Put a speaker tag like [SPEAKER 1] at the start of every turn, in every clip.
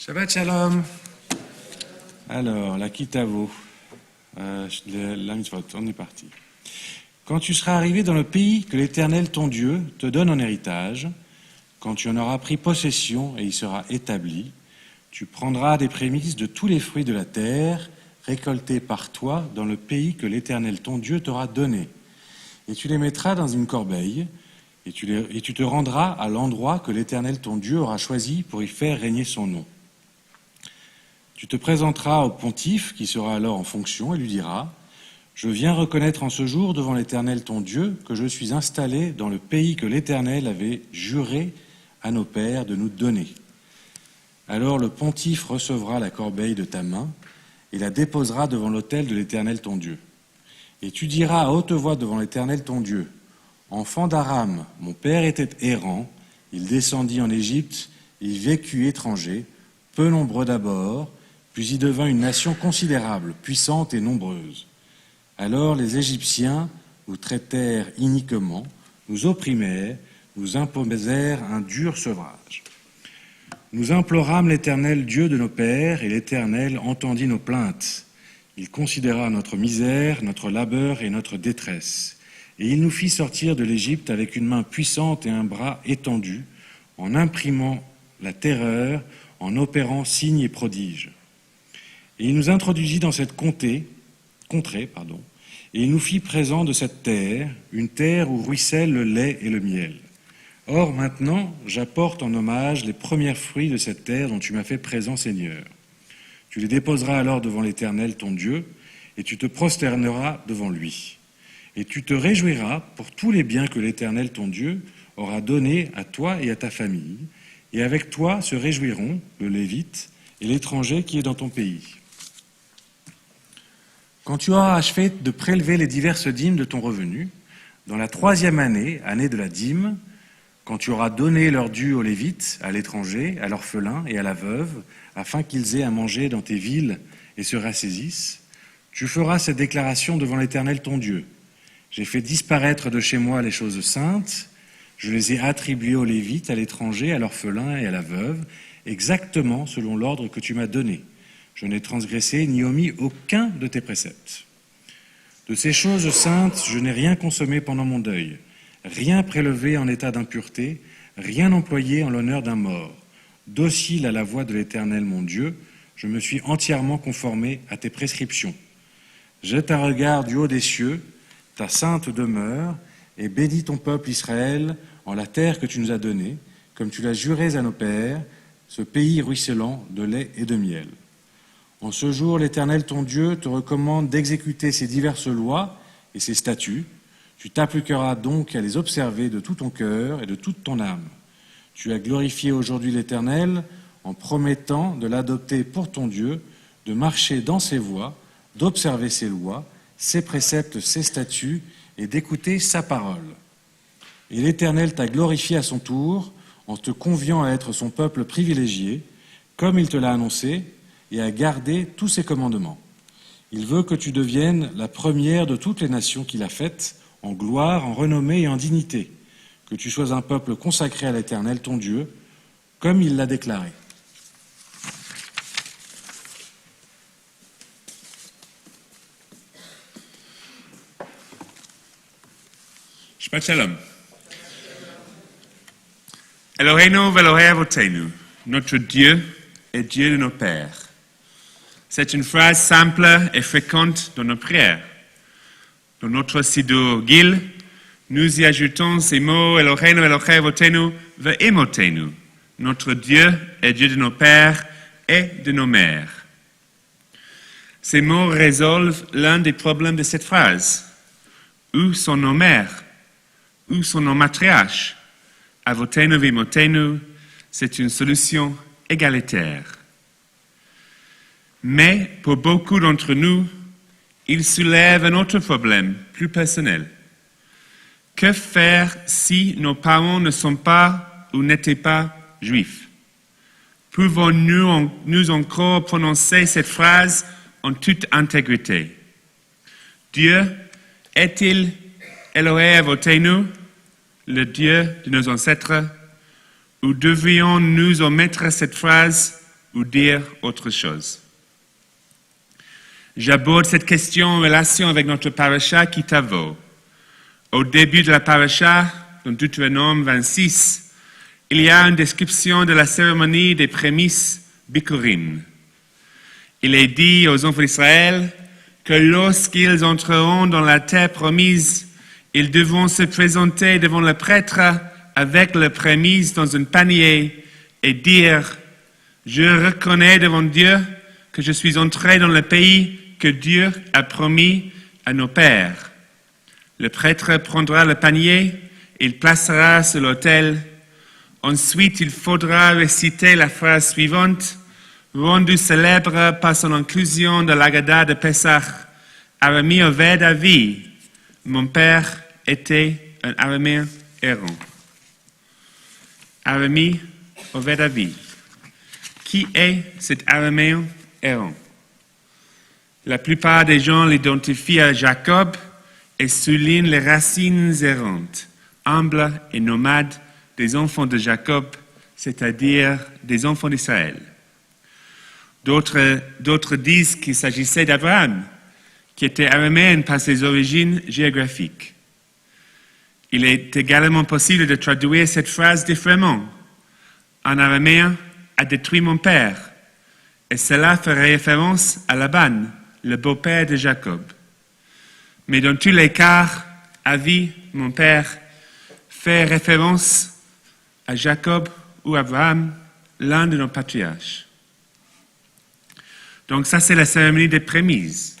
[SPEAKER 1] Shabbat Shalom. Alors, la Kitavo, la mitzvot, on est parti. Quand tu seras arrivé dans le pays que l'Éternel ton Dieu te donne en héritage, quand tu en auras pris possession et y seras établi, tu prendras des prémices de tous les fruits de la terre récoltés par toi dans le pays que l'Éternel ton Dieu t'aura donné. Et tu les mettras dans une corbeille, et tu te rendras à l'endroit que l'Éternel ton Dieu aura choisi pour y faire régner son nom. Tu te présenteras au pontife qui sera alors en fonction et lui diras « Je viens reconnaître en ce jour devant l'Éternel ton Dieu que je suis installé dans le pays que l'Éternel avait juré à nos pères de nous donner. » Alors le pontife recevra la corbeille de ta main et la déposera devant l'autel de l'Éternel ton Dieu. Et tu diras à haute voix devant l'Éternel ton Dieu « Enfant d'Aram, mon père était errant, il descendit en Égypte, il vécut étranger, peu nombreux d'abord, puis il devint une nation considérable, puissante et nombreuse. Alors les Égyptiens nous traitèrent iniquement, nous opprimèrent, nous imposèrent un dur sevrage. Nous implorâmes l'Éternel Dieu de nos pères, et l'Éternel entendit nos plaintes. Il considéra notre misère, notre labeur et notre détresse. Et il nous fit sortir de l'Égypte avec une main puissante et un bras étendu, en imprimant la terreur, en opérant signes et prodiges. Et il nous introduisit dans cette contrée, et il nous fit présent de cette terre, une terre où ruisselle le lait et le miel. Or maintenant, j'apporte en hommage les premiers fruits de cette terre dont tu m'as fait présent, Seigneur. Tu les déposeras alors devant l'Éternel, ton Dieu, et tu te prosterneras devant lui. Et tu te réjouiras pour tous les biens que l'Éternel, ton Dieu, aura donnés à toi et à ta famille, et avec toi se réjouiront le Lévite et l'étranger qui est dans ton pays. Quand tu auras achevé de prélever les diverses dîmes de ton revenu, dans la 3e année, année de la dîme, quand tu auras donné leur dû aux Lévites, à l'étranger, à l'orphelin et à la veuve, afin qu'ils aient à manger dans tes villes et se rassaisissent, tu feras cette déclaration devant l'Éternel ton Dieu. J'ai fait disparaître de chez moi les choses saintes, je les ai attribuées aux Lévites, à l'étranger, à l'orphelin et à la veuve, exactement selon l'ordre que tu m'as donné. Je n'ai transgressé ni omis aucun de tes préceptes. De ces choses saintes, je n'ai rien consommé pendant mon deuil, rien prélevé en état d'impureté, rien employé en l'honneur d'un mort. Docile à la voix de l'Éternel mon Dieu, je me suis entièrement conformé à tes prescriptions. Jette un regard du haut des cieux, ta sainte demeure, et bénis ton peuple Israël en la terre que tu nous as donnée, comme tu l'as juré à nos pères, ce pays ruisselant de lait et de miel. En ce jour, l'Éternel ton Dieu te recommande d'exécuter ces diverses lois et ces statuts. Tu t'appliqueras donc à les observer de tout ton cœur et de toute ton âme. Tu as glorifié aujourd'hui l'Éternel en promettant de l'adopter pour ton Dieu, de marcher dans ses voies, d'observer ses lois, ses préceptes, ses statuts et d'écouter sa parole. Et l'Éternel t'a glorifié à son tour en te conviant à être son peuple privilégié, comme il te l'a annoncé, et à garder tous ses commandements. Il veut que tu deviennes la première de toutes les nations qu'il a faites, en gloire, en renommée et en dignité, que tu sois un peuple consacré à l'Éternel, ton Dieu, comme il l'a déclaré.
[SPEAKER 2] Shabbat Shalom. Eloheinu ve'Elohei Avotenu, notre Dieu est Dieu de nos pères. C'est une phrase simple et fréquente dans nos prières. Dans notre Siddur Gil, nous y ajoutons ces mots Eloheinu ve'Elohei Avotenu ve'Emotenu. Notre Dieu est Dieu de nos pères et de nos mères. Ces mots résolvent l'un des problèmes de cette phrase. Où sont nos mères? Où sont nos matriarches? Avotenu ve'Emotenu, c'est une solution égalitaire. Mais pour beaucoup d'entre nous, il soulève un autre problème, plus personnel. Que faire si nos parents ne sont pas ou n'étaient pas juifs? Pouvons-nous encore prononcer cette phrase en toute intégrité? Dieu est-il Elohei Avotenu, le Dieu de nos ancêtres, ou devrions-nous omettre cette phrase ou dire autre chose. J'aborde cette question en relation avec notre parasha Kitavo. Au début de la parasha, dans Deutéronome 26, il y a une description de la cérémonie des prémices Bikurim. Il est dit aux enfants d'Israël que lorsqu'ils entreront dans la terre promise, ils devront se présenter devant le prêtre avec le prémisse dans un panier et dire « Je reconnais devant Dieu que je suis entré dans le pays que Dieu a promis à nos pères. » Le prêtre prendra le panier, il placera sur l'autel. Ensuite, il faudra réciter la phrase suivante, rendue célèbre par son inclusion dans l'Agada de Pessah. Arami Oved Avi. Mon père était un araméen errant. Arami Oved Avi. Qui est cet araméen errant? La plupart des gens l'identifient à Jacob et soulignent les racines errantes, humbles et nomades des enfants de Jacob, c'est-à-dire des enfants d'Israël. D'autres disent qu'il s'agissait d'Abraham, qui était araméen par ses origines géographiques. Il est également possible de traduire cette phrase différemment. En araméen, a détruit mon père, et cela ferait référence à Laban, le beau-père de Jacob. Mais dans tous les cas, Avi, mon père, fait référence à Jacob ou Abraham, l'un de nos patriarches. Donc ça, c'est la cérémonie des prémices.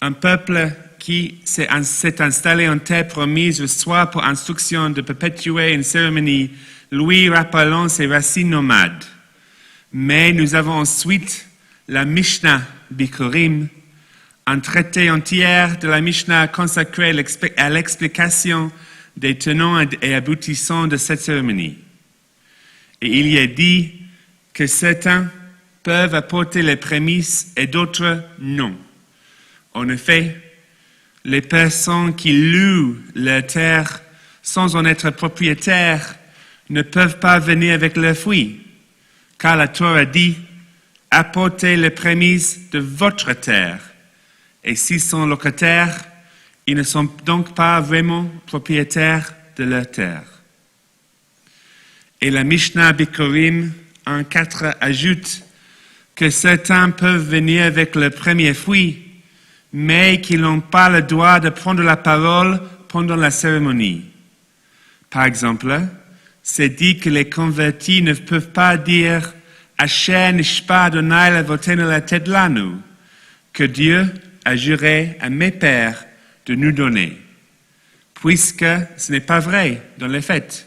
[SPEAKER 2] Un peuple qui s'est installé en terre promise reçoit pour instruction de perpétuer une cérémonie, lui rappelant ses racines nomades. Mais nous avons ensuite la Mishnah Bikurim, un traité entier de la Mishnah consacré à l'explication des tenants et aboutissants de cette cérémonie. Et il y est dit que certains peuvent apporter les prémices et d'autres non. En effet, les personnes qui louent leur terre sans en être propriétaires ne peuvent pas venir avec leurs fruits, car la Torah dit « Apportez les prémices de votre terre ». Et s'ils sont locataires, ils ne sont donc pas vraiment propriétaires de leur terre. Et la Mishnah Bikurim en 4 ajoute que certains peuvent venir avec le premier fruit, mais qu'ils n'ont pas le droit de prendre la parole pendant la cérémonie. Par exemple, c'est dit que les convertis ne peuvent pas dire « Asher nishpa Adonai levotenu latet lanu » que Dieu a juré à mes pères de nous donner, puisque ce n'est pas vrai dans les faits.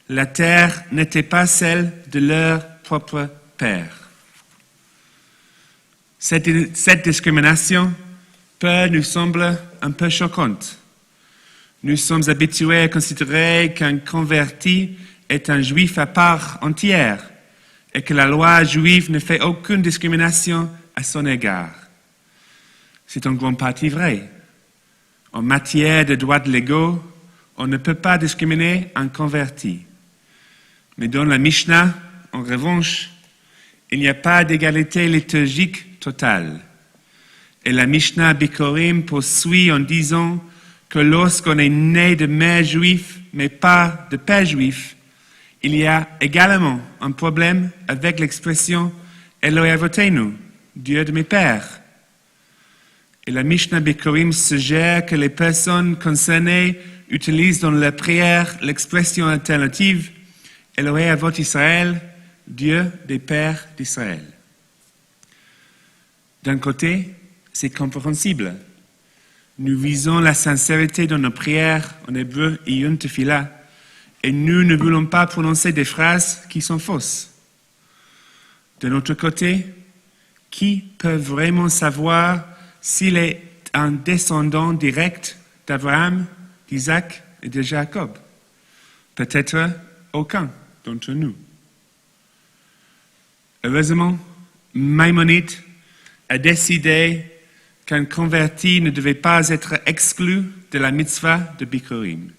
[SPEAKER 2] La terre n'était pas celle de leur propre père. Cette discrimination peut nous sembler un peu choquante. Nous sommes habitués à considérer qu'un converti est un juif à part entière et que la loi juive ne fait aucune discrimination à son égard. C'est en grande partie vrai. En matière de droits légaux, on ne peut pas discriminer un converti. Mais dans la Mishnah, en revanche, il n'y a pas d'égalité liturgique totale. Et la Mishnah Bikurim poursuit en disant que lorsqu'on est né de mère juive, mais pas de père juif, il y a également un problème avec l'expression « Eloi Avotenu », Dieu de mes pères. Et la Mishnah Bikurim suggère que les personnes concernées utilisent dans leur prière l'expression alternative « Elohei Avot Israël », Dieu des pères d'Israël. D'un côté, c'est compréhensible. Nous visons la sincérité dans nos prières en hébreu Iyun Tefillah, et nous ne voulons pas prononcer des phrases qui sont fausses. De notre côté, qui peut vraiment savoir s'il est un descendant direct d'Abraham, d'Isaac et de Jacob? Peut-être aucun d'entre nous. Heureusement, Maïmonide a décidé qu'un converti ne devait pas être exclu de la mitzvah de Bikurim.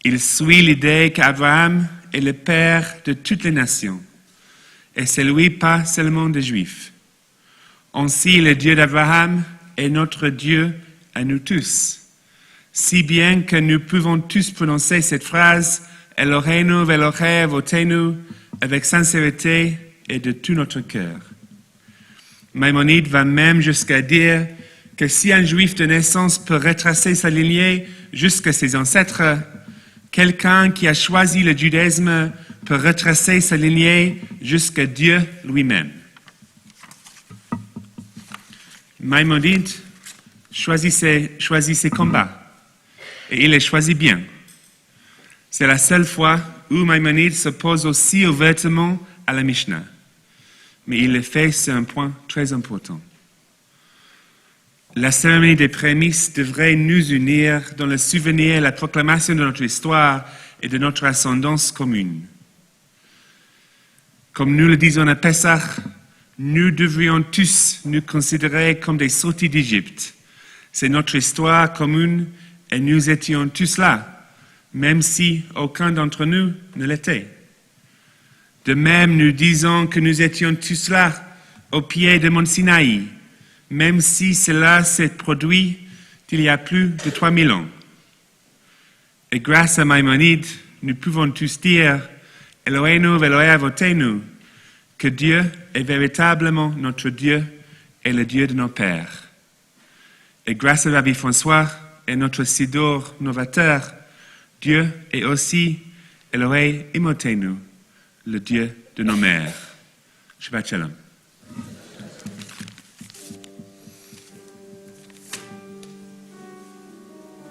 [SPEAKER 2] Il suit l'idée qu'Abraham est le père de toutes les nations. est celui pas seulement des Juifs. Ainsi, le Dieu d'Abraham est notre Dieu à nous tous, si bien que nous pouvons tous prononcer cette phrase « Eloheinu v'Elohei avotenu » avec sincérité et de tout notre cœur. Maïmonide va même jusqu'à dire que si un Juif de naissance peut retracer sa lignée jusqu'à ses ancêtres, quelqu'un qui a choisi le judaïsme peut retracer sa lignée jusqu'à Dieu lui-même. Maïmonide choisit ses combats, et il les choisit bien. C'est la seule fois où Maïmonide s'oppose aussi ouvertement à la Mishnah. Mais il le fait sur un point très important. La cérémonie des prémices devrait nous unir dans le souvenir et la proclamation de notre histoire et de notre ascendance commune. Comme nous le disons à Pessah, nous devrions tous nous considérer comme des sortis d'Égypte. C'est notre histoire commune et nous étions tous là, même si aucun d'entre nous ne l'était. De même, nous disons que nous étions tous là, au pied de Mont Sinaï, même si cela s'est produit il y a plus de 3000 ans. Et grâce à Maïmonide, nous pouvons tous dire « Eloheinu v'Elohei avotenu » que Dieu est véritablement notre Dieu et le Dieu de nos pères. Et grâce à Rabbi François et notre Siddur novateur, Dieu est aussi Elohei imotenu, le Dieu de nos mères. Shabbat Shalom.